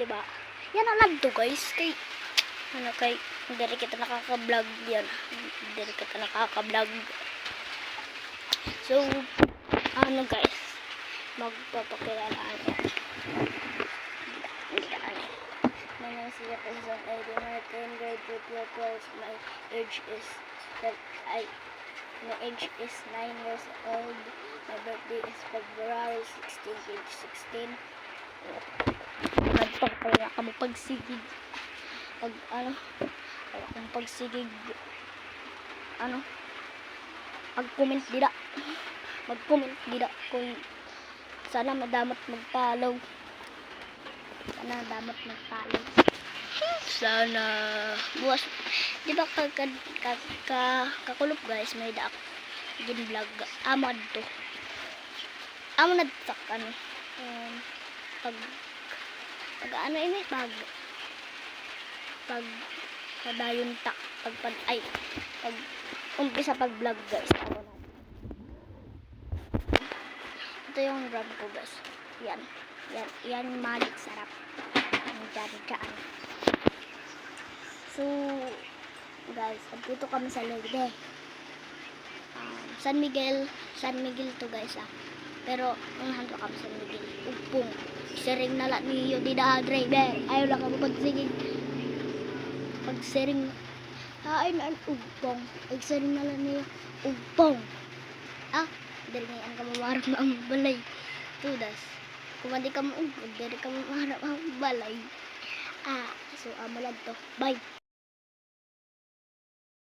diba? Yan ang nagto guys, kay hindi kita nakaka-vlog yan. Hindi kita nakaka-vlog. So, guys, magpapakilala ako. My name is Yakuza. I do not attend grade 12. My age is 9 years old. My birthday is February 16, age 16. Nagpapakilala ka mo pagsigig. Pagsigig, mag-comment dida. Mag-comment dida kung sana madamat mag-follow. Sana buwas. Di ba kakulop guys, may daak gin vlog. Amo adto. Amo nadtak pag padayon tak pag umpisa pag vlog guys. Ito yung vlog ko guys. Yan malit sarap. Dyan. So guys, dito kami sa Lourdes. San Miguel to guys Pero unahan to kami sa San Miguel. Upong. Sering nala niyo di da driver. Ayaw lang kami pagsering. Hain an upong. Pagsering nala niyo upong. Dari ngayon ka mamarap ang balay. Tudas. Kung hindi ka maugod, dari ka mamarap ang balay. So amo lang to. Bye.